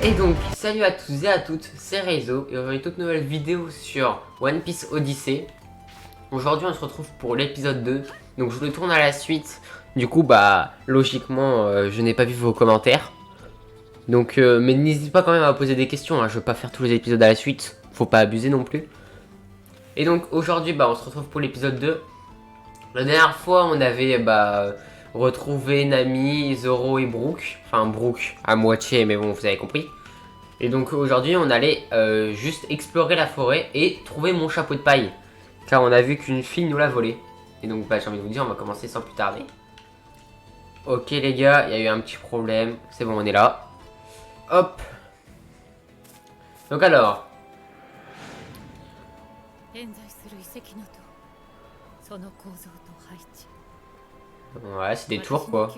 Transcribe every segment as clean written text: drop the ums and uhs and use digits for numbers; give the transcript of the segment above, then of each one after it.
Et donc, salut à tous et à toutes, c'est Reizo et aujourd'hui toute nouvelle vidéo sur One Piece Odyssey. Aujourd'hui on se retrouve pour l'épisode 2, donc je le tourne à la suite. Du coup bah logiquement je n'ai pas vu vos commentaires. Donc mais n'hésite pas quand même à poser des questions, hein. Je veux pas faire tous les épisodes à la suite, faut pas abuser non plus. Et donc aujourd'hui bah on se retrouve pour l'épisode 2. La dernière fois on avait retrouvé Nami, Zoro et Brook. Enfin Brook à moitié mais bon vous avez compris. Et donc aujourd'hui on allait juste explorer la forêt et trouver mon chapeau de paille. Car on a vu qu'une fille nous l'a volé. Et donc bah, j'ai envie de vous dire on va commencer sans plus tarder. Ok les gars, il y a eu un petit problème. C'est bon on est là. Hop. Donc alors. Ouais c'est des tours quoi.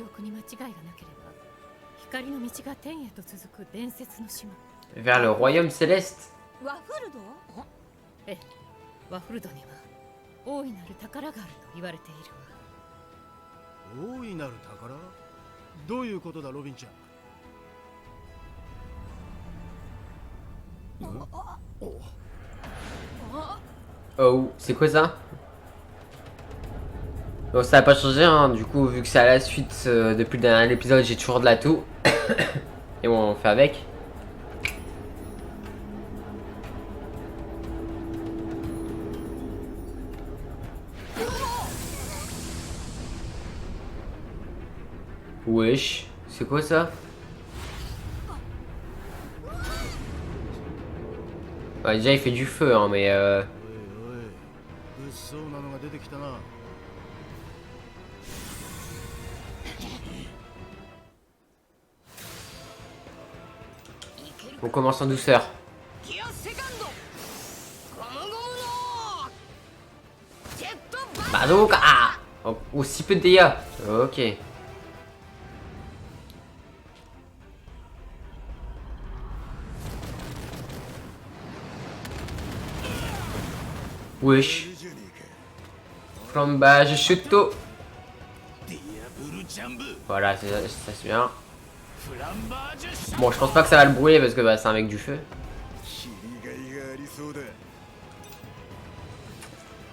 Vers le royaume céleste. ワフルドには大いなる宝があると言われているわ。大いなる宝？どういうことだロビンちゃん。Oh, c'est quoi ça? Bon ça n'a pas changé hein, du coup vu que c'est à la suite depuis le dernier épisode j'ai toujours de la toux. Et bon on fait avec. Wesh, c'est quoi ça? Bah, déjà il fait du feu hein mais on commence en douceur. Bazooka! Oh, aussi peu de dégâts. Ok. Wesh. Flambage Shuto. Voilà, ça c'est bien. Bon, je pense pas que ça va le brûler parce que bah, c'est un mec du feu.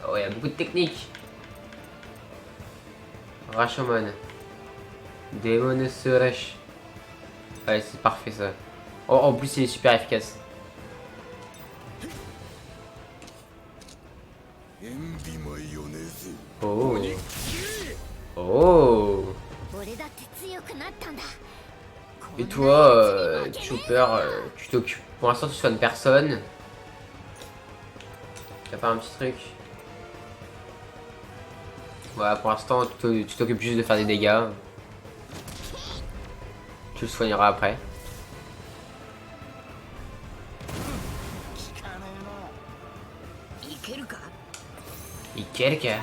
Oh, il y a beaucoup de techniques. Rashomon. Demon Suresh. Ouais, c'est parfait ça. Oh, en plus, il est super efficace. Oh. Oh. Et toi, Chopper, tu t'occupes. Pour l'instant, tu soignes personne. Y'a pas un petit truc? Voilà, pour l'instant, tu t'occupes juste de faire des dégâts. Tu le soigneras après. Ikelka.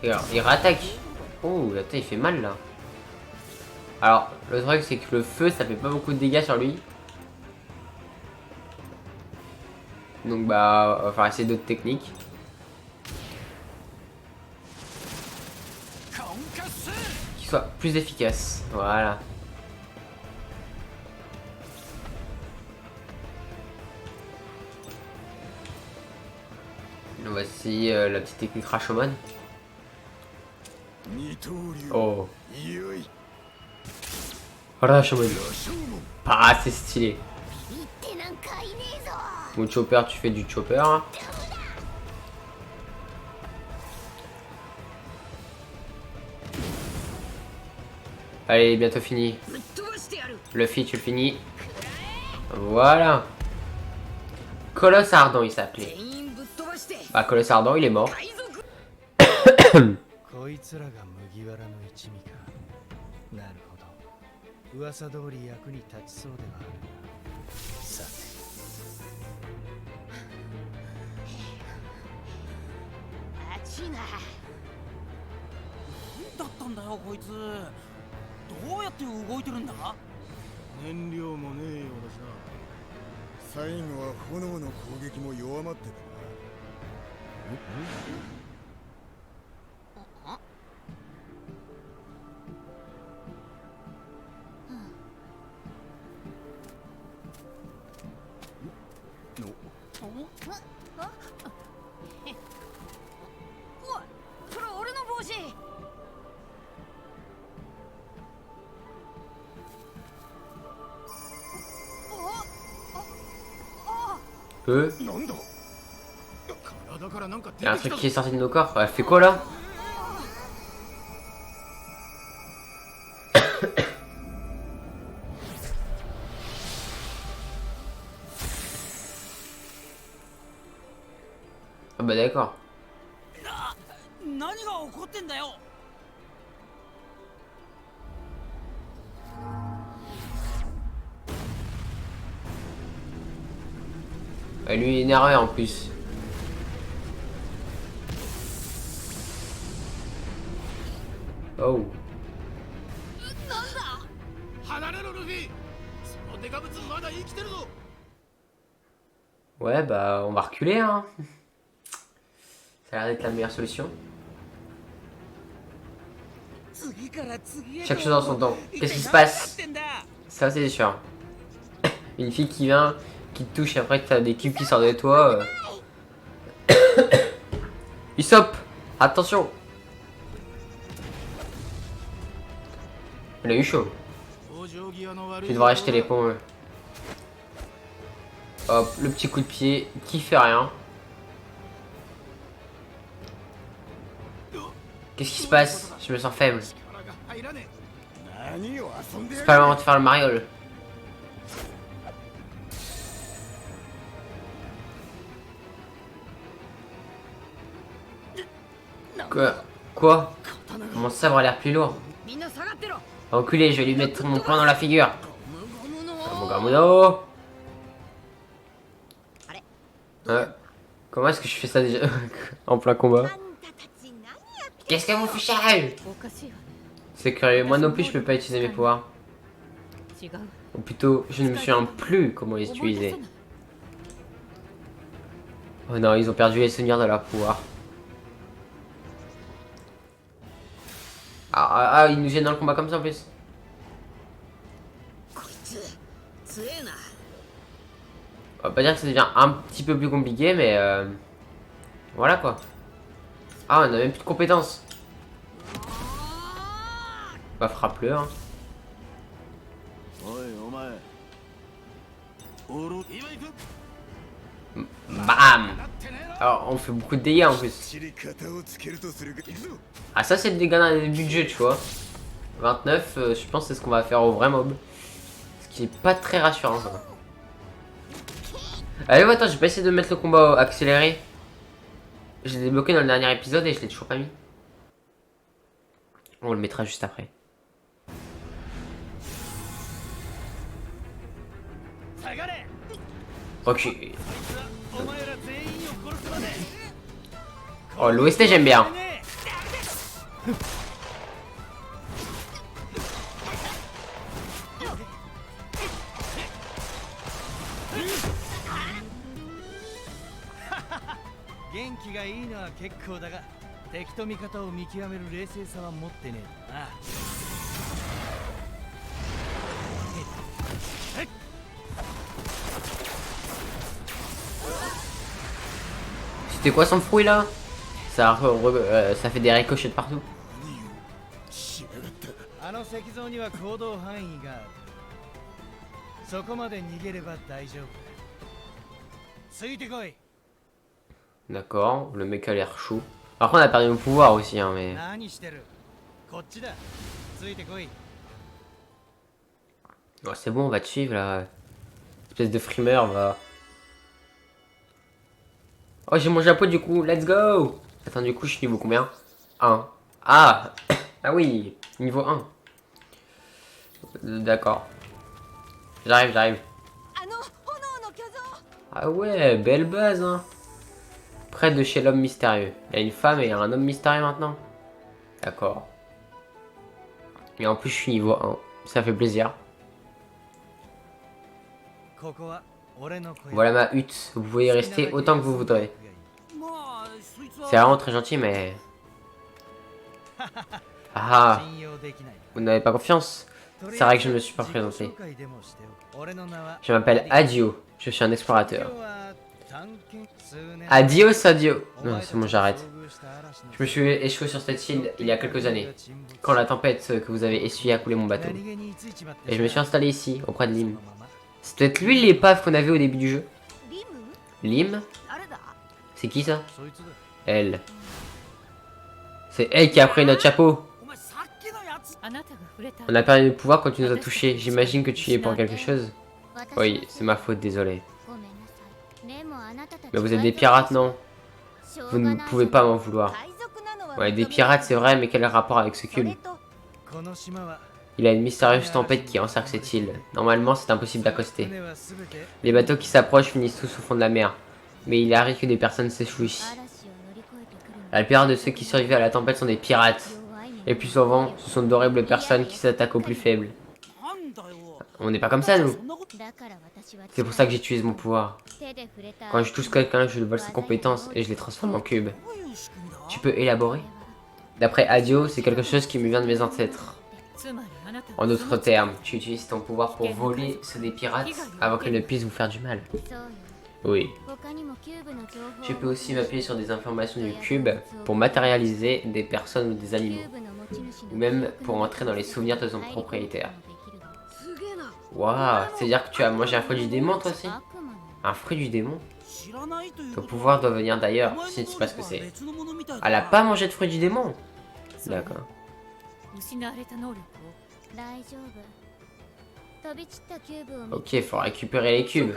Et alors, il rattaque. Oh, attends, il fait mal là. Alors, le truc c'est que le feu ça fait pas beaucoup de dégâts sur lui. Donc bah, on va faire essayer d'autres techniques. Qui soient plus efficaces. Voilà. Donc voici la petite technique Rashomon. Oh. Rashomon. Ah, c'est stylé. Mon chopper, tu fais du chopper. Allez, bientôt fini. Luffy, tu le finis. Voilà. Colosse Ardent, il s'appelait. Bah, Colosse Ardent, il est mort. 最後は炎の攻撃も弱まってたな。おい、それ俺の帽子。なんだ。体からなんか Il y a un truc qui est sorti de nos corps. Elle fait quoi là? Ah bah d'accord. 何が起こってんだよ。Elle lui est énervée en plus. Oh. 離れろルフィ。そのデカブツまだ生きてるぞ。 Ouais bah on va reculer hein. Ça a l'air d'être la meilleure solution. Chaque chose en son temps. Qu'est-ce qui se passe? Ça c'est sûr. Une fille qui vient, qui te touche, après t'as des cubes qui sortent de toi. Usopp, attention. Elle a eu chaud. Tu devrais acheter les ponts. Hop, le petit coup de pied qui fait rien. Qu'est-ce qui se passe? Je me sens faible. C'est pas le moment de faire le mariole. Quoi? Mon sabre a l'air plus lourd. Enculé, je vais lui mettre mon poing dans la figure. Mon Gamuno. Comment est-ce que je fais ça déjà? En plein combat. Qu'est-ce que vous fichez? C'est curieux, moi non plus je peux pas utiliser mes pouvoirs. Ou plutôt, je ne me souviens plus comment les utiliser. Oh non, ils ont perdu les souvenirs de leur pouvoir. Ils nous gênent dans le combat comme ça en plus. On va pas dire que ça devient un petit peu plus compliqué, mais voilà quoi. Ah, on a même plus de compétences. Bah, frappe-le. Hein. Bam! Alors, on fait beaucoup de dégâts en plus. Ah, ça, c'est le dégât d'un début de jeu, tu vois. 29, je pense que c'est ce qu'on va faire au vrai mob. Ce qui est pas très rassurant, ça. Allez, attends, j'ai pas essayé de mettre le combat accéléré. Je l'ai débloqué dans le dernier épisode et je l'ai toujours pas mis. On le mettra juste après. Ok. Oh, l'OST j'aime bien. C'était quoi son fruit là? Ça fait des ricochets de partout. D'accord, le mec a l'air chaud. Par contre on a perdu nos pouvoirs aussi hein, mais... Oh, c'est bon, on va te suivre là. Espèce de frimeur, va. Oh, j'ai mon chapeau du coup, let's go! Attends, du coup, je suis niveau combien? 1. Ah! Ah oui, niveau 1. D'accord. J'arrive. Ah ouais, belle base, hein. Près de chez l'homme mystérieux. Il y a une femme et un homme mystérieux maintenant. D'accord. Et en plus, je suis niveau 1. Ça fait plaisir. Voilà ma hutte. Vous pouvez y rester autant que vous voudrez. まあそいつは C'est vraiment très gentil, mais... Ah, vous n'avez pas confiance? C'est vrai que je ne me suis pas présenté. Je m'appelle Adio. Je suis un explorateur. Adios, Adio. Non, c'est bon, j'arrête. Je me suis échoué sur cette île il y a quelques années, quand la tempête que vous avez essuyée a coulé mon bateau. Et je me suis installé ici, auprès de Lim. C'est peut-être lui l'épave qu'on avait au début du jeu. リム Lim? 誰だ C'est qui ça? そいつだ Elle. C'est elle qui a pris notre chapeau. お前さっきのやつ あなたが触れた On a perdu le pouvoir quand tu nous as touchés. J'imagine que tu y es pour quelque chose. Oui, c'est ma faute, désolé. Mais vous êtes des pirates, non? Vous ne pouvez pas m'en vouloir. Ouais, des pirates, c'est vrai, mais quel rapport avec ce cube? この島は Il y a une mystérieuse tempête qui encercle cette île. Normalement, c'est impossible d'accoster. Les bateaux qui s'approchent finissent tous au fond de la mer. Mais il arrive que des personnes s'échouent ici. La plupart de ceux qui survivent à la tempête sont des pirates. Et plus souvent, ce sont d'horribles personnes qui s'attaquent aux plus faibles. なんだよ On n'est pas comme ça, nous. そんなこと C'est pour ça que j'utilise mon pouvoir. Quand je touche quelqu'un, je vole ses compétences et je les transforme en cubes. どういう仕組みだ Tu peux élaborer? D'après Adio, c'est quelque chose qui me vient de mes ancêtres. つまりあなたは En d'autres termes, tu utilises ton pouvoir pour voler ceux des pirates avant qu'ils ne puissent vous faire du mal. Oui. Je peux aussi m'appuyer sur des informations du cube pour matérialiser des personnes ou des animaux. Ou même pour entrer dans les souvenirs de son propriétaire. すげえな Waouh, c'est-à-dire que tu as mangé un fruit du démon toi aussi? Un fruit du démon? 知らないという Ton こと pouvoir doit venir d'ailleurs, お前 si tu ne の sais 能 pas ce 力 que は c'est. 別のものみたいだ Elle a pas mangé de fruit du démon? D'accord. 失われた能力を Ok, faut récupérer les cubes.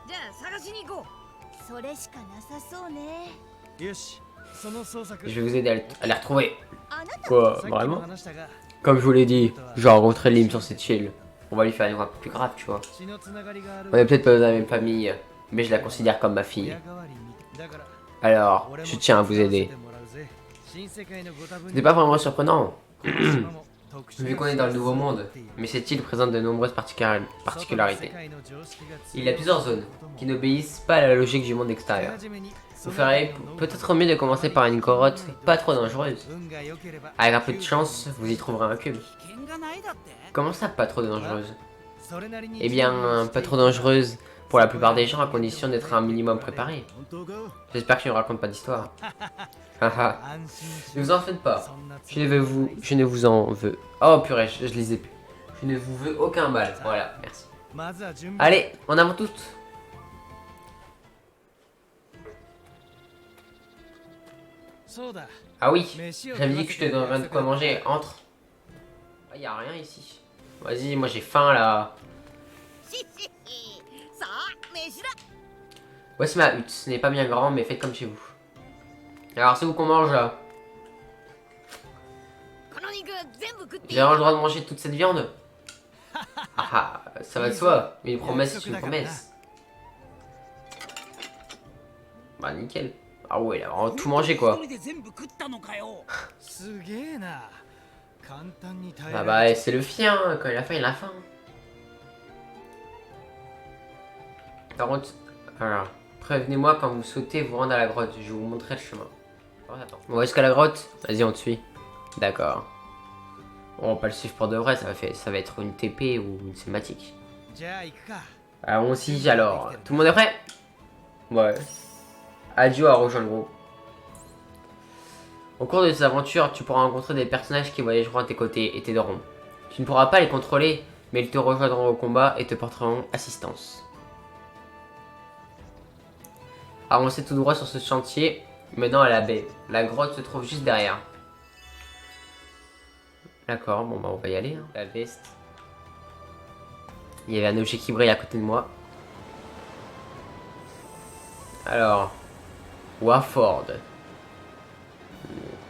じゃあ探しに行こうそれしかなさそうねよしその捜索 Je vais vous aider à les retrouver. あなた Quoi, さっきも vraiment? 話したが Comme je vous l'ai dit, j'ai rencontré Lim sur cette île. On va lui faire une voix plus grave, tu vois. 血のつながりがある On est peut-être pas dans la même famille, mais je la considère comme ma fille. 親代わりにだから Alors, 俺も je tiens à vous 手伝 aider. ってもらうぜ新世界のご多分 Ce n'est pas vraiment surprenant, この島も特殊な vu qu'on est dans le nouveau monde, mais cette île présente de nombreuses particularités. Il y a plusieurs zones qui n'obéissent pas à la logique du monde extérieur. Vous ferez peut-être mieux de commencer par une grotte pas trop dangereuse. Avec un peu de chance, vous y trouverez un cube. 危険がないだって Comment ça, pas trop dangereuse? それなりに Eh bien, pas trop dangereuse pour la plupart des gens à condition d'être un minimum préparé. 本当か J'espère que tu ne racontes pas d'histoire. Haha, 安心し ne vous en faites pas. そんなつ Je ne vous en veux. Oh purée, je lisais plus. Je ne vous veux aucun mal. Voilà, merci. まずは準備 Allez, en avant toutes. そうだ Ah oui, 飯を j'avais dit que je te donnerais de quoi manger. Entre. Ah, y a rien ici. Vas-y, moi j'ai faim là. さあ飯だ Voici ma hutte. Ce n'est pas bien grand, mais faites comme chez vous. Alors, c'est où qu'on mange là? この肉全部食っていい J'ai vraiment le droit de manger toute cette viande? Ah, ça va de soi. Mais une promesse, c'est une promesse. Bah, nickel. Ah ouais, il a vraiment tout mangé quoi. 一人で全部食ったのかよすげえな簡単に耐え Ah られ bah, c'est le chien. Quand il a faim, il a faim. Par contre, alors, prévenez-moi quand vous souhaitez vous rendre à la grotte. Je vais vous montrer le chemin. Oh, attends. On va jusqu'à la grotte? Vas-y, on te suit. D'accord. On va pas le suivre pour de vrai, ça va être une TP ou une cinématique. じゃあ行くか Allons-y alors. Tout le monde est prêt? Ouais. Adio a rejoint le groupe. Au cours de ces aventures, tu pourras rencontrer des personnages qui voyageront à tes côtés et t'aideront. Tu ne pourras pas les contrôler, mais ils te rejoindront au combat et te porteront assistance. Avancez tout droit sur ce chantier, menant à la baie. La grotte se trouve juste derrière. D'accord, bon bah on va y aller. Hein. La veste. Il y avait un objet qui brille à côté de moi. Alors, Waford.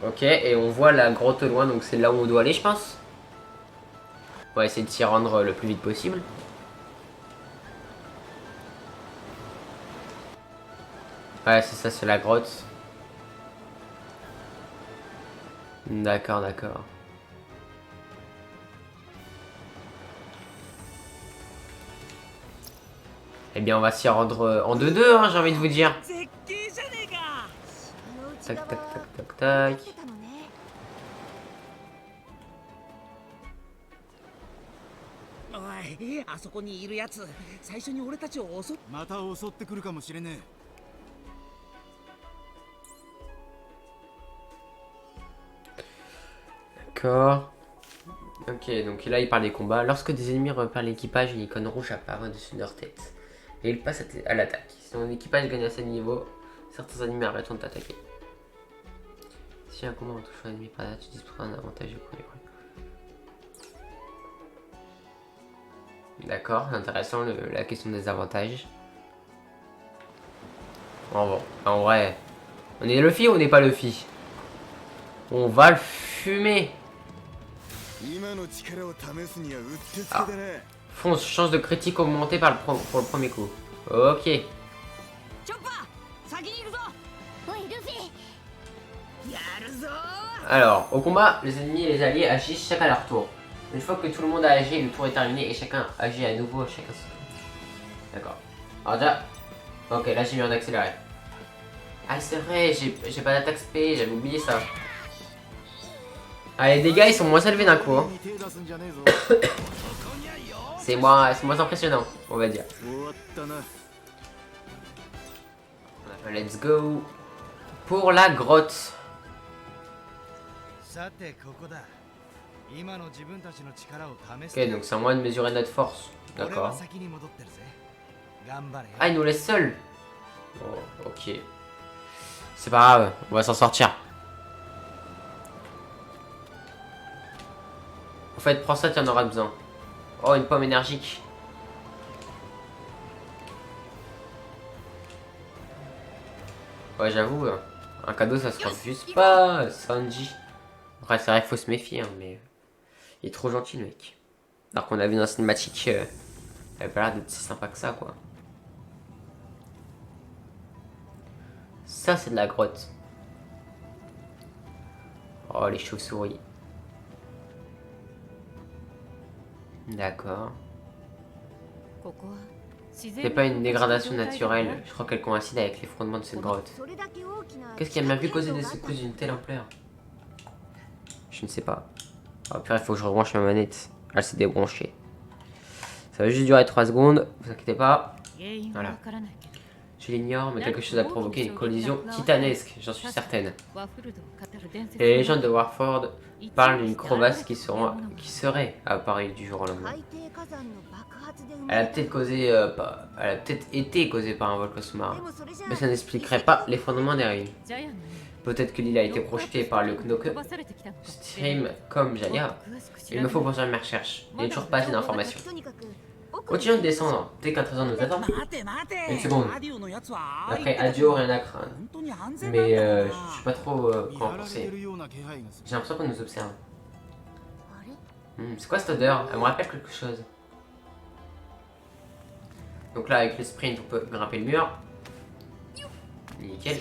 Ok, et on voit la grotte au loin, donc c'est là où on doit aller, je pense. On va essayer de s'y rendre le plus vite possible. Ouais, c'est ça, c'est la grotte. D'accord, d'accord. Eh bien, on va s'y rendre en 2-2, hein, j'ai envie de vous dire. 絶景じゃねえか。 Tac, tac, tac, tac, tac. おい、あそこにいるやつ、最初に俺たちを襲っ。また襲ってくるかもしれね D'accord. Ok, donc là il parle des combats. Lorsque des ennemis repèrent l'équipage, une icône rouge apparaît au-dessus de leur tête. Et ils passent à l'attaque. Si ton équipage gagne assez de niveau, certains ennemis arrêteront de t'attaquer. Si un combat en touchant un ennemi par là, tu disposeras un avantage du premier coup. D'accord, intéressant la question des avantages. Bon, en vrai, on est Luffy ou on n'est pas Luffy? On va le fumer. え。今の力を試すにはうってつけだな。 Fonce, chance de critique augmentée pour le premier coup. Ok. チョッパー、先に行くぞ。おいルフィ。やるぞ。 Alors, au combat, les ennemis et les alliés agissent chacun à leur tour. Une fois que tout le monde a agi, le tour est terminé et chacun agit à nouveau à chacun son tour. D'accord. Alors déjà... Ok, là j'ai mis en accéléré. Ah c'est vrai, j'ai pas d'attaque spé, j'avais oublié ça. Ah les dégâts ils sont moins élevés d'un coup. Hein. 手出すんじゃねえぞ。 C'est moins impressionnant, on va dire. 終わったな。 Let's go. Pour la grotte. さてここだ。今の自分たちの力を試す。 Ok, donc c'est à moi de mesurer notre force. 俺は D'accord. 先に戻ってるぜ。頑張れよ。 Ah, il nous laisse seuls. Oh, ok. C'est pas grave, on va s'en sortir. En fait, prends ça, tu en auras besoin. Oh, une pomme énergique. Ouais, j'avoue, un cadeau ça se refuse pas, Sanji. Après, c'est vrai qu'il faut se méfier, hein, mais il est trop gentil, le mec. Alors qu'on a vu dans la cinématique, il avait pas l'air d'être si sympa que ça, quoi. Ça, c'est de la grotte. Oh, les chauves-souris. D'accord. C'est pas une dégradation naturelle. Je crois qu'elle coïncide avec les fondements de cette grotte. Qu'est-ce qui a bien pu causer des secousses d'une telle ampleur? Je ne sais pas. Oh purée, il faut que je rebranche ma manette. Elle s'est débranchée. Ça va juste durer 3 secondes, vous inquiétez pas. Voilà. Je l'ignore, mais quelque chose a provoqué une collision titanesque, j'en suis certaine. Et les légendes de Warford parlent d'une crevasse qui serait apparue du jour au lendemain. Elle a peut-être été causée par un volcan sous-marin, mais ça n'expliquerait pas l'effondrement des ruines. Peut-être que l'île a été projetée par le Knoke Stream comme Jaya. Il me faut poursuivre mes recherches. Il n'y a toujours pas assez d'informations. Continuons de descendre. Dès qu'un trésor nous attend. 待て待て。 Une seconde. アディオのやつは。 Après Adio, rien à craindre. 本当に安全なんだ Mais ろう je な sais pas trop 見 quoi en 張られて penser. るような気配がす J'ai る。 l'impression qu'on nous observe. C'est quoi cette odeur? Elle me rappelle quelque chose. Donc là, avec le sprint, on peut grimper le mur. Nickel.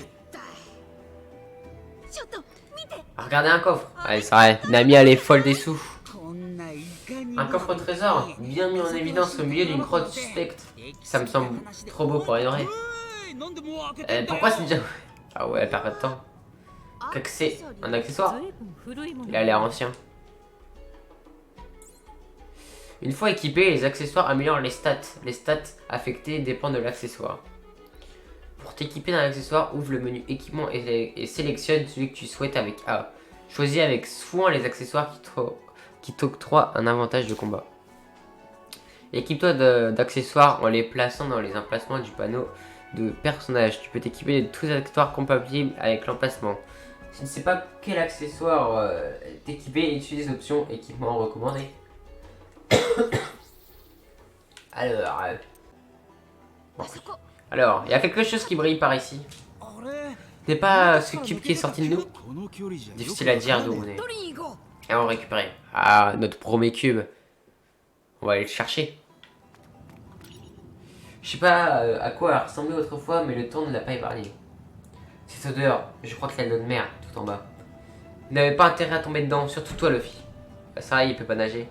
Ah, regardez un coffre. Allez, c'est vrai. Nami, elle est folle des sous. こんないかに Un coffre au trésor, bien mis en évidence au milieu d'une grotte suspecte. Ça me semble trop beau pour ignorer. おいなんでもう開けてんだよ Pourquoi c'est déjà... Ah ouais, elle perd pas de temps. Un accessoire? Il a l'air ancien. Une fois équipés, les accessoires améliorent les stats. Les stats affectées dépendent de l'accessoire. Pour t'équiper d'un accessoire, ouvre le menu équipement et sélectionne celui que tu souhaites avec A. Choisis avec soin les accessoires qui t'octroient un avantage de combat. Équipe-toi d'accessoires en les plaçant dans les emplacements du panneau de personnage. Tu peux t'équiper de tous les accessoires compatibles avec l'emplacement. Si tu ne sais pas quel accessoire t'équiper, utilise l'option équipement recommandé. Alors, il y a quelque chose qui brille par ici. あれ C'est pas ce cube qui est sorti de nous? この距離じゃよく Difficile à dire d'où on est. 取りに行こう Et on va récupérer. Ah, notre premier cube. On va aller le chercher. Je sais pas à quoi elle ressemblait autrefois, mais le temps ne l'a pas épargné. Cette odeur, je crois que c'est l'eau de mer, tout en bas. Vous n'avez pas intérêt à tomber dedans, surtout toi, Luffy. Bah, ça, il peut pas nager.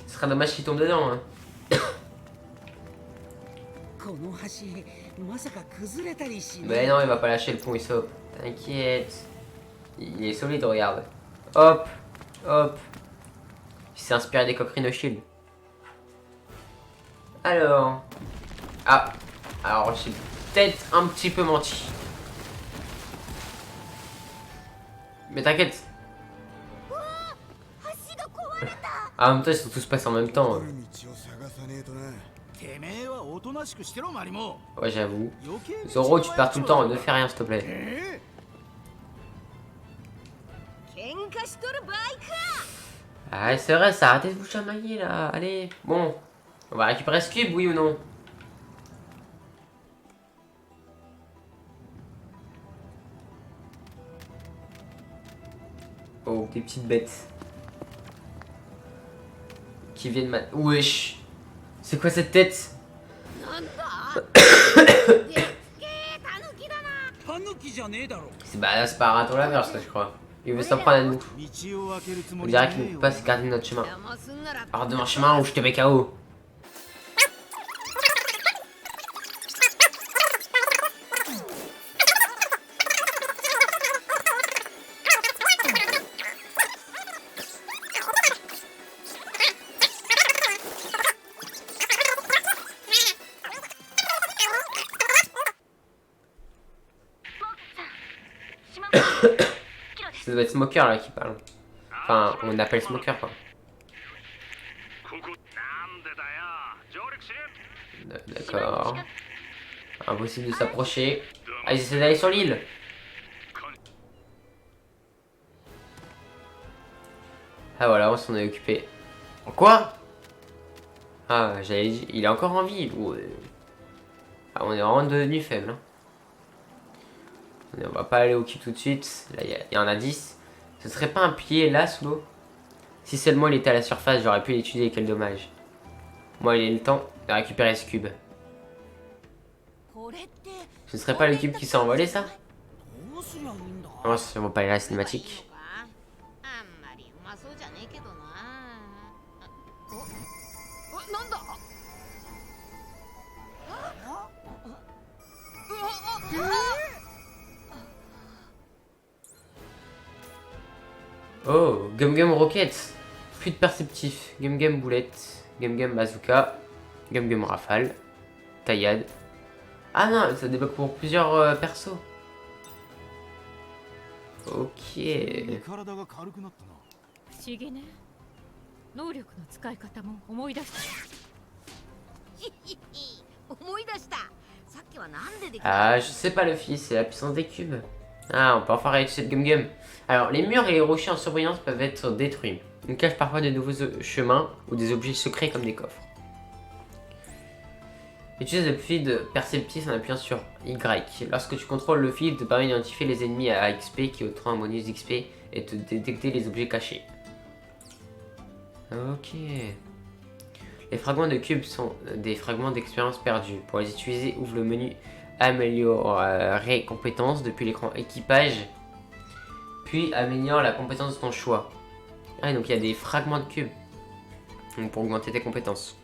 Ce serait dommage qu'il tombe dedans, hein. この橋まさか崩れたりしない Mais non, il va pas lâcher le pont, il saute. T'inquiète. Il est solide, regarde. Hop, hop. Il s'est inspiré des coquerines de Shield. Alors. Ah. Alors, j'ai peut-être un petit peu menti. Mais t'inquiète. Ah, en même temps, ils sont tous passés en même temps. 道を探さねえとな。てめえはおとなしくしてろマリモ。 Ouais, j'avoue. 余計に Zoro, tu perds tout le temps, ne fais rien, s'il te plaît. 喧嘩しとる場合か。 Ah, c'est vrai, ça arrêtez de vous chamailler là. Allez, bon. On va récupérer ce cube, oui ou non? Oh, des petites bêtes. Qui viennent ma... Wesh. C'est quoi cette tête? なんだでっけえタヌキだな。タヌキじゃねえだろ Bah, c'est pas un raton laveur, ça, je crois. Il veut s'en prendre à nous. 道を開けるつも On りじゃ dirait ね qu'il え ne よ peut pas se garder notre chemin. 邪魔すんなら Hors de mon chemin ou je te mets KO. Ça doit être Smoker là qui parle. Enfin, on appelle Smoker quoi. D'accord. Impossible de s'approcher. Ah, ils essaient d'aller sur l'île. Ah voilà, on s'en est occupé. Quoi? Ah, j'allais dire, il est encore en vie. Ouais. Ah, on est vraiment devenu faible. Hein. On va pas aller au cube tout de suite. Là, il y a un indice. Ce serait pas un pied là sous l'eau? Si seulement il était à la surface, j'aurais pu l'étudier. Quel dommage. Moi, il est le temps de récupérer ce cube. これって Ce serait pas le cube qui s'est envolé, ça? どうすりゃいいんだ Non, ça va pas aller à la cinématique. あんまりうまそうじゃねえけどな。お、なんだ。Oh, Gum Gum Rocket. Plus de perceptif. Gum Gum Boulette. Gum Gum Bazooka. Gum Gum Rafale. Taillade. Ah non, ça débloque pour plusieurs persos. Ok. 体が軽くなったな。不思議ね。能力の使い方も思い出した。思い出した。さっきはなんでできた Ah, je sais pas, Luffy, c'est la puissance des cubes. Ah, on peut enfin réutiliser le Gum Gum. Alors, les murs et les rochers en surbrillance peuvent être détruits. Ils cachent parfois de nouveaux chemins ou des objets secrets comme des coffres. Utilise le fil perceptif en appuyant sur Y. Lorsque tu contrôles le fil, il te permet d'identifier les ennemis à XP qui obtiennent un bonus d'XP et de détecter les objets cachés. Ok. Les fragments de cubes sont des fragments d'expérience perdus. Pour les utiliser, ouvre le menu améliorer compétences depuis l'écran équipage, puis améliore la compétence de ton choix. Ah, donc il y a des fragments de cubes donc pour augmenter tes compétences.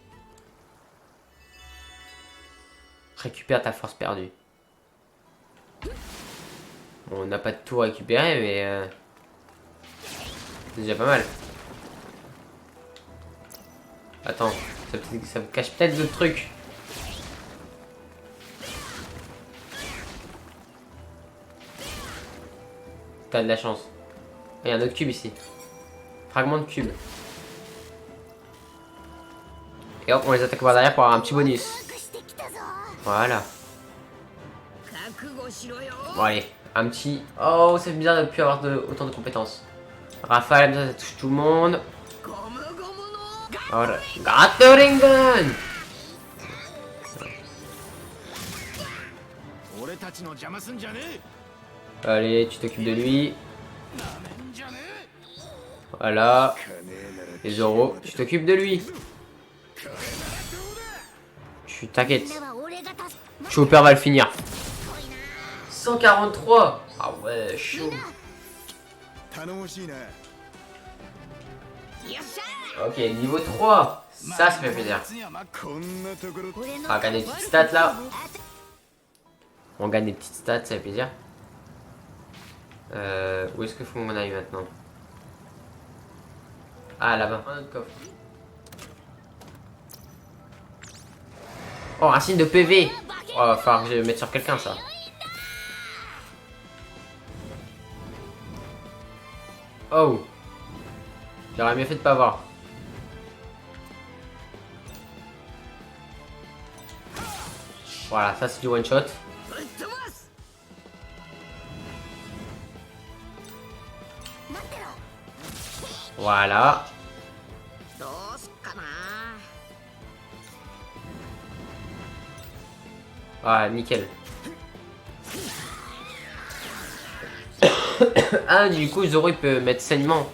Récupère ta force perdue. Bon, on n'a pas de tout récupéré, mais c'est déjà pas mal. Attends, ça me cache peut-être d'autres trucs. T'as de la chance. Il y a un autre cube ici. Fragment de cube. Et hop, on les attaque par derrière pour avoir un petit bonus. Voilà. Bon allez, un petit... Oh, c'est bizarre de ne plus avoir autant de compétences. Rafale, ça touche tout le monde. Voilà. Gatling! 俺たちの邪魔すんじゃねえ。 Allez, tu t'occupes de lui. なめんじゃねえ。 Voilà. Et Zoro, tu t'occupes de lui. Tu t'inquiètes. Chopper va le finir. 143. Ah ouais, chaud. 頼もしいな。 Ok, niveau 3. Ça fait plaisir. こんなところ On va gagner des petites stats là. On gagne des petites stats, ça fait plaisir. Où est-ce qu'il faut qu'on aille maintenant? Ah, là-bas. Un autre coffre. Oh, un signe de PV. Oh, va falloir que je le mette sur quelqu'un ça. Oh. J'aurais mieux fait de pas voir. Voilà, ça c'est du one shot. Voilà. どうすっかな。 Ah, nickel. Ah, du coup, Zoro il peut mettre saignement.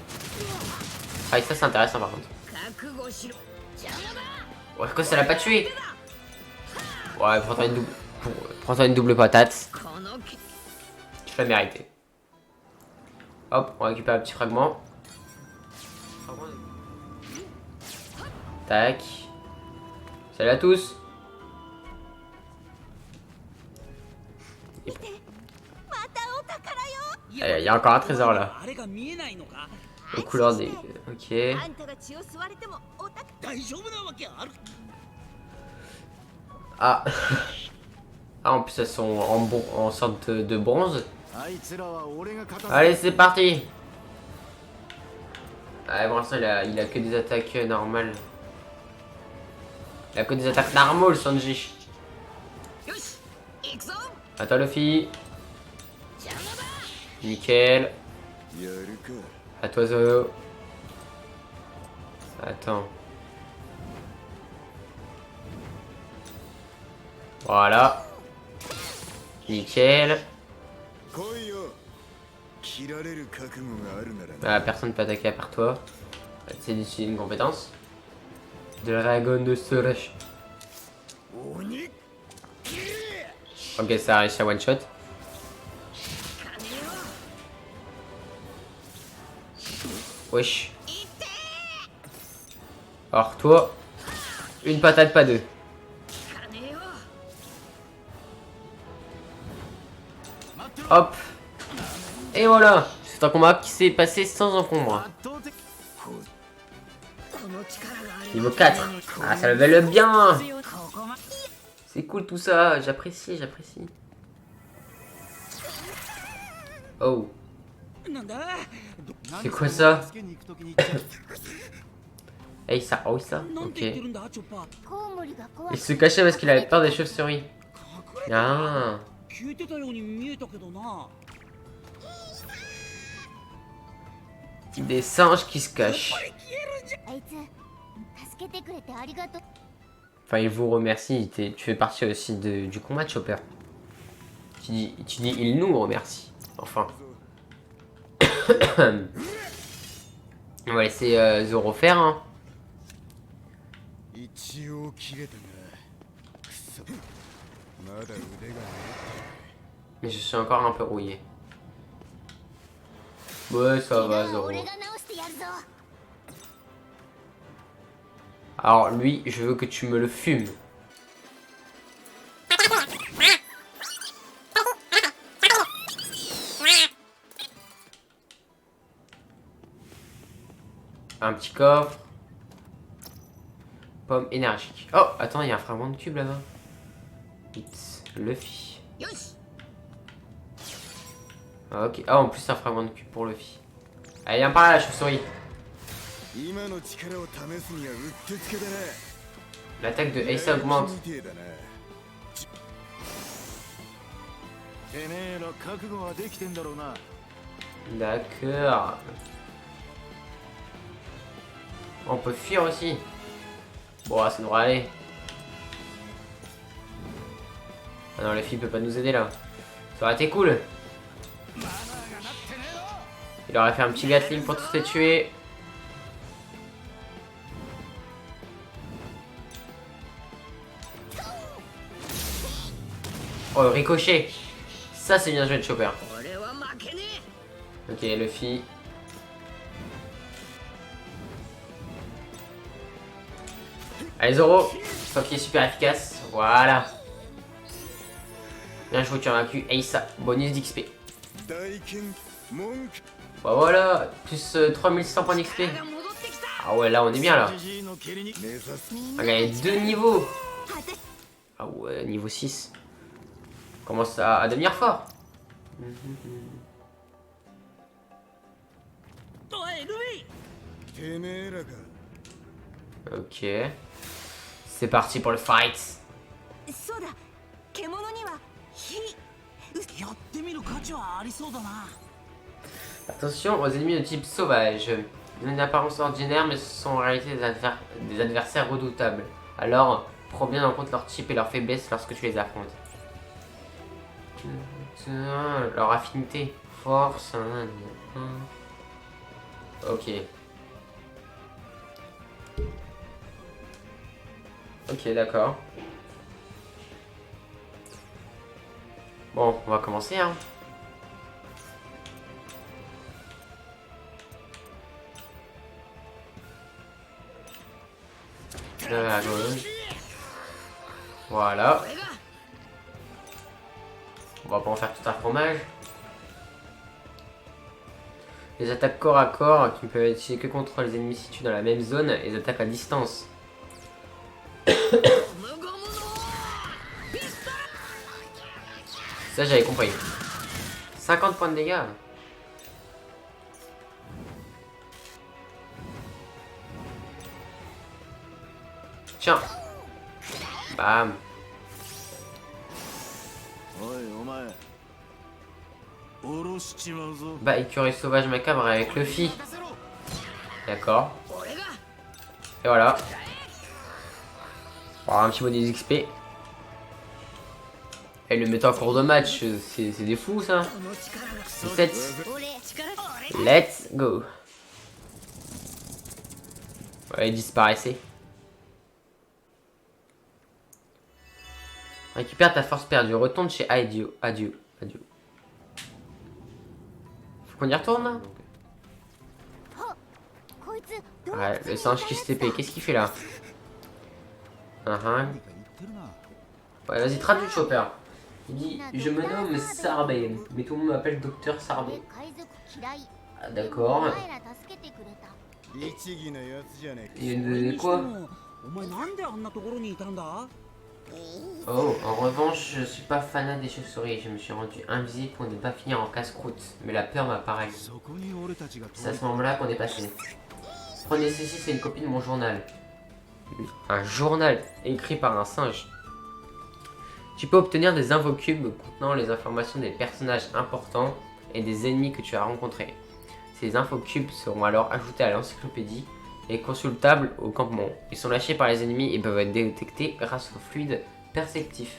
Ah, et ça c'est intéressant par contre. 覚悟しろ。邪魔だ。 Ouais, quoi, ça l'a pas tué? Ouais, prends-toi une double patate. このき Tu l'as mérité. Hop, on récupère un petit fragment. Tac. Salut à tous. Il y a encore un trésor là. あれが見えないのか。 Aux couleurs des... Ok. あんたが血を吸われてもおた大丈夫なわけある。 Ah. Ah, en plus elles sont en sorte de bronze. あいつらは俺が勝たせ Allez, c'est parti. Ouais, pour l'instant il a que des attaques normales. Il a que des attaques normales, Sanji. よし、行くぞ。 À toi, Luffy. Nickel. やるか À toi, Zoro. Attends. Voilà. Nickel. 来いよ切られる覚悟があるならな Ah, personne ne peut attaquer à part toi. C'est une compétence. De la dragon de Surge. 鬼 Ok, ça a réussi à one shot. Wesh. Alors toi, une patate, pas deux. Hop. Et voilà. C'est un combat qui s'est passé sans encombre. 圧倒的 Niveau 4. Ah, ça level bien. ここま C'est cool tout ça. J'apprécie, j'apprécie. Oh. なんだ。 C'est quoi ça? 助けに行く時に言ってた Hey, ça. Oh, ça. なんて Ok. 言ってるんだ、チョッパー。コウモリが怖 Il い se cachait parce qu'il avait peur des chauves-souris. Ah. 聞いてたように見えたけどな。 Des singes qui se cachent. あいつ助けてくれてありがとう Enfin, il vous remercie. Tu fais partie aussi du combat de Chopper. Tu dis il nous remercie. Enfin. On va laisser Zoro faire. Hein. 一応切れたがくそまだ腕がね Mais je suis encore un peu rouillé. Ouais, ça va, 怪我は Zoro. 俺が直してやるぞ Alors, lui, je veux que tu me le fumes. Un petit coffre. Pomme énergique. Oh, attends, il y a un fragment de cube là-bas. It's Luffy. よし。 Ah, ok. Ah, en plus, c'est un fragment de cube pour Luffy. Allez, viens par là, la chauve-souris. 今の力を試すにはうってつけだな L'attaque de Ace augmente. みてえだなてめえら覚悟はできてんだろうな D'accord. On peut fuir aussi. Bon, ça devrait aller. Ah non, Luffy peut pas nous aider là. Ça aurait été cool. Il aurait fait un petit Gatling pour tous les tuer. Oh, le ricochet. Ça, c'est bien joué de Chopper. 俺は負けね Ok, Luffy. Allez Zoro, toi qui est super efficace. Voilà. Bien joué, tu as vaincu Aisa. Bonus d'XP. 大剣文句 Bah voilà, plus 3600 points d'XP. Ah ouais, là on est bien là. じじいの蹴りに目指す On a gagné 2 niveaux. Ah ouais, niveau 6. Commence à devenir fort. おいルビてめえらか Ok. C'est parti pour le fight. そうだ獣には火ーやってみる価値はありそうだな Attention aux ennemis de type sauvage. Ils ont une apparence ordinaire mais ce sont en réalité des adversaires redoutables. Alors, prends bien en compte leur type et leur faiblesse lorsque tu les affrontes. Leur affinité, force. Ok. Ok, d'accord. Bon, on va commencer, hein. De la gauche. Voilà. On va pas en faire tout un fromage. Les attaques corps à corps qui ne peuvent être utilisées que contre les ennemis situés dans la même zone et les attaques à distance. Ça j'avais compris. 50 points de dégâts. Tiens. Bam. おいお前下ろしちまうぞ Bah, écureuil sauvage macabre avec Luffy. D'accord. Et voilà. Voilà, un petit bonus XP. Et le mettre en cours de match, c'est des fous ça. 17. Let's go. Ouais, il disparaissait. Récupère ta force perdue. Retourne chez Adieu. Adieu. Adieu. Faut qu'on y retourne là. こいつどう Ouais, le singe qui se TP. Qu'est-ce qu'il fait là?何か言ってるな Ouais, vas-y, traduis Chopper. Il dit je me nomme Sarbé, mais tout le monde m'appelle Docteur Sarbé. 海賊嫌い Ah, d'accord. お前ら助けてくれた律儀なやつじゃねえか Il それ de にして quoi? もお前なんであんなところにいたんだ Oh, en revanche, je suis pas fanat des chauves-souris. Je me suis rendu invisible pour ne pas finir en casse-croûte. Mais la peur m'a paralysé. そこに俺たちが C'est à ce moment-là qu'on est passé. Prenez ceci, c'est une copie de mon journal. Un journal écrit par un singe. Tu peux obtenir des invocubes contenant les informations des personnages importants et des ennemis que tu as rencontrés. Ces infocubes seront alors ajoutés à l'encyclopédie et consultables au campement. Ils sont lâchés par les ennemis et peuvent être détectés grâce au fluide perceptif.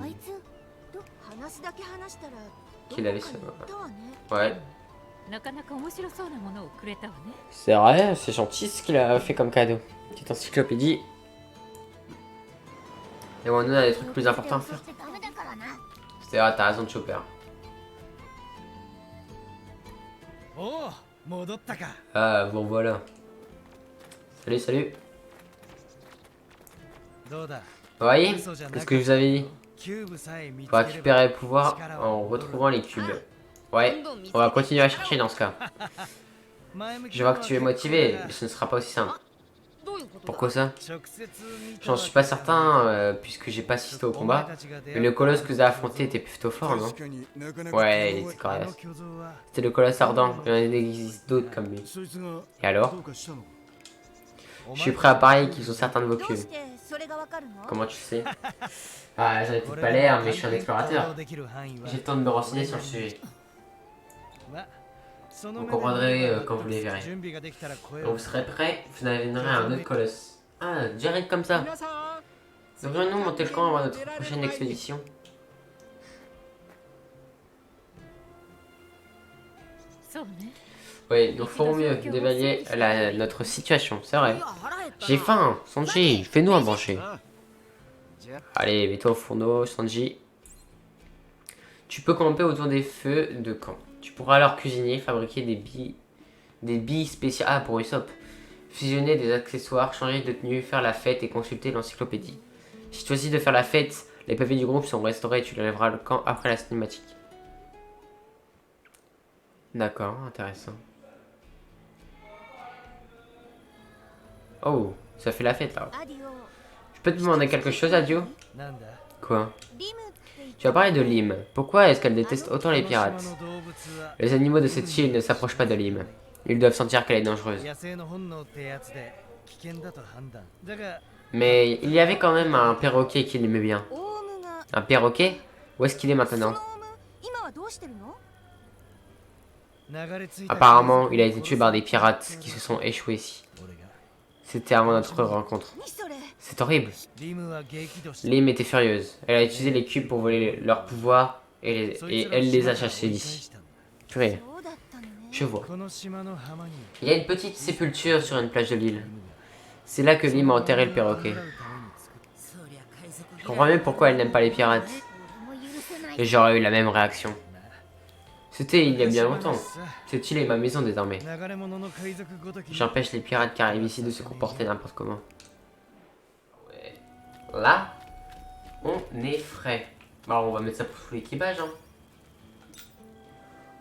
あいつ話だけ話したらど Qu'il avait こ ça. かに行ったわね Ouais. なかなか面白そうなものをくれたわね C'est vrai, c'est gentil ce qu'il a fait comme cadeau. Petite encyclopédie. Et bon, nous on a des trucs plus importants à faire. してダメだからな C'est vrai, t'as raison de Chopper. おお戻ったか Ah, bon voilà. Salut, salut. どうだ Vous voyez? C'est ce que je vous avais dit. キューブさえ見つ Faut ければ récupérer le pouvoir en retrouvant les cubes. Ouais, on va continuer à chercher dans ce cas. 前向き Je vois que tu es motivé, mais ce ne sera pas aussi simple. どういうことだ Pourquoi ça? 直接見た J'en suis pas certain, puisque j'ai pas assisté au combat. Mais le colosse que vous avez affronté était plutôt fort, non? 確かになかなか Ouais, il 手強い était あの coriace. 巨像は C'était le colosse ardent, il en existe d'autres comme lui. そいつが Et alors? どうかしたのか Je suis prêt à parier qu'ils ont certains de vos どう cubes. してそれがわかるの Comment tu sais? Ah, j'en ai peut-être pas l'air, mais je suis un explorateur. J'ai le temps de me renseigner sur le sujet. Vous comprendrez quand vous les verrez. Quand vous serez prêt, vous amènerez un autre colosse. Ah, direct comme ça. 皆さん Devrions-nous monter le camp avant notre prochaine expédition? そうね Oui, nous ferons mieux d'évaluer notre situation, c'est vrai. いや腹減ったな J'ai faim, Sanji, fais-nous à manger. あじゃ Allez, mets-toi au fourneau, Sanji. Tu peux camper autour des feux de camp. Tu pourras alors cuisiner, fabriquer des billes spéciales. Ah, pour Usopp. fusionner des accessoires, changer de tenue, faire la fête et consulter l'encyclopédie. Si tu choisis de faire la fête, les PV du groupe sont restaurés et tu les lèveras le camp après la cinématique. D'accord, intéressant. Oh, ça fait la fête là. アディオ Je peux te demander quelque chose, Adio? なんだ Quoi? リムって言っ Tu as parlé de Lim. Pourquoi est-ce qu'elle déteste autant les この島 pirates? の動物は Les animaux de cette île ne s'approchent pas de Lim. Ils doivent sentir qu'elle est dangereuse. 野生の本能ってやつで危険だと判断だが Mais il y avait quand même un perroquet qui l'aimait bien. オウムが Un perroquet? Où est-ce qu'il est その maintenant? オウム今はどうしてるの？ 流れ着いた Apparemment, il a été tué par des pirates qui se sont échoués ici. 俺が C'était avant notre rencontre. 何それ？ C'est horrible. リムは激怒して Lim était furieuse. Elle a utilisé les cubes pour voler leur pouvoir et elle les a chassés d'ici. Purée, そうだったのね。 je vois. この島の浜に Il y a une petite sépulture sur une plage de l'île. C'est là que Lim a enterré le perroquet. そりゃ海賊 Je comprends même pourquoi elle n'aime pas les pirates. 俺も許せない。 Et j'aurais eu la même réaction. C'était il y a bien longtemps. Cette île est ma maison désormais. 流れ物の海賊ごときに J'empêche les pirates qui arrivent ici de se comporter n'importe comment. Ouais. Là, on est frais. Alors on va mettre ça pour tout l'équipage. Hein.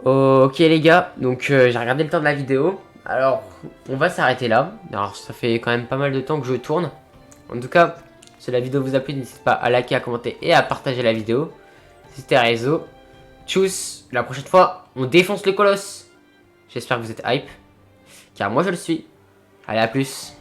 Ok les gars, donc j'ai regardé le temps de la vidéo. Alors on va s'arrêter là. Alors ça fait quand même pas mal de temps que je tourne. En tout cas, si la vidéo vous a plu, n'hésitez pas à liker, à commenter et à partager la vidéo. C'était Rezo. Tchuss, la prochaine fois, on défonce le colosse. J'espère que vous êtes hype. Car moi je le suis. Allez, à plus.